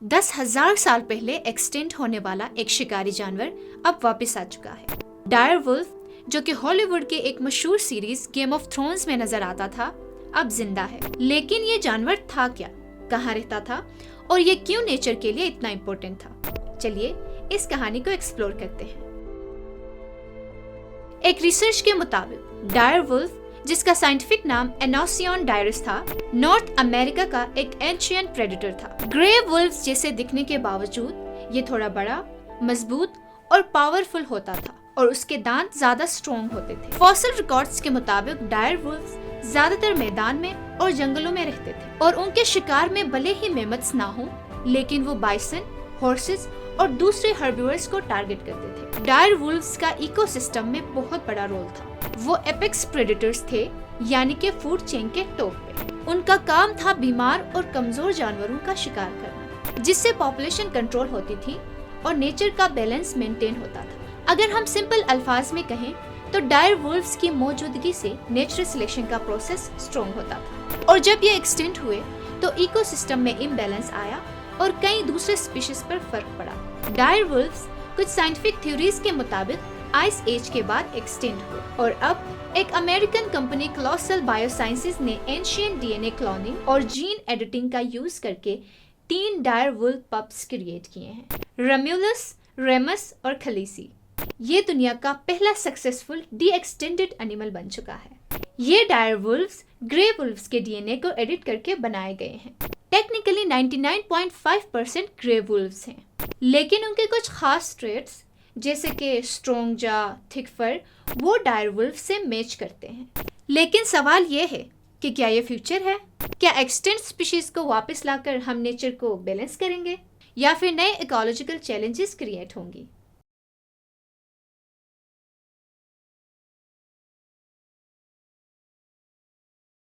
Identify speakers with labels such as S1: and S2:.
S1: 10,000 साल पहले एक्सटिंक्ट होने वाला एक शिकारी जानवर अब वापस आ चुका है। डायर वुल्फ, जो कि हॉलीवुड के एक मशहूर सीरीज गेम ऑफ थ्रोन्स में नजर आता था, अब जिंदा है। लेकिन ये जानवर था क्या, कहाँ रहता था और ये क्यों नेचर के लिए इतना इम्पोर्टेंट था? चलिए इस कहानी को एक्सप्लोर करते हैं। एक रिसर्च के मुताबिक डायर वुल्फ, जिसका साइंटिफिक नाम एनोसियन डायरस था, नॉर्थ अमेरिका का एक एंशिएंट प्रेडेटर था। ग्रे वुल्फ्स जैसे दिखने के बावजूद ये थोड़ा बड़ा, मजबूत और पावरफुल होता था और उसके दांत ज्यादा स्ट्रॉन्ग होते थे। फॉसिल रिकॉर्ड्स के मुताबिक डायर वुल्फ्स ज्यादातर मैदान में और जंगलों में रहते थे और उनके शिकार में भले ही मेमथ्स ना हो, लेकिन वो बाइसन, हॉर्सेस और दूसरे हर्बिवर्स को टारगेट करते थे। डायर वुल्फ्स का इकोसिस्टम में बहुत बड़ा रोल था। वो एपेक्स प्रेडेटर्स थे, यानी कि फूड चेन के टॉप पे। उनका काम था बीमार और कमजोर जानवरों का शिकार करना, जिससे पॉपुलेशन कंट्रोल होती थी और नेचर का बैलेंस मेंटेन होता था। अगर हम सिंपल अल्फाज में कहें तो डायर वुल्फ्स की मौजूदगी से नेचुरल सिलेक्शन का प्रोसेस स्ट्रॉन्ग होता था और जब ये एक्सटिंक्ट हुए तो इकोसिस्टम में इम्बैलेंस आया और कई दूसरे स्पीशीज पर फर्क पड़ा। डायर वुल्फ्स कुछ साइंटिफिक थ्योरीज के मुताबिक आइस एज के बाद एक्सटिंक्ट हुए और अब एक अमेरिकन कंपनी कोलोसल बायोसाइंसेज ने एंशिएंट डीएनए क्लोनिंग और जीन एडिटिंग का यूज करके 3 डायर वुल्फ पप्स क्रिएट किए हैं, रोम्युलस, रेमस और खलीसी। ये दुनिया का पहला सक्सेसफुल डी एक्सटेंडेड एनिमल बन चुका है। ये डायर वुल्फ्स ग्रे वुल्फ्स के डीएनए को एडिट करके बनाए गए हैं। टेक्निकली 99.5% ग्रे वुल्फ्स हैं, लेकिन उनके कुछ खास ट्रेट्स जैसे कि स्ट्रॉन्ग जा, थिक फर, वो डायर वुल्फ से मैच करते हैं। लेकिन सवाल ये है कि क्या ये फ्यूचर है? क्या एक्सटिंक्ट स्पीशीज को वापस लाकर हम नेचर को बैलेंस करेंगे या फिर नए इकोलॉजिकल चैलेंजेस क्रिएट होंगी?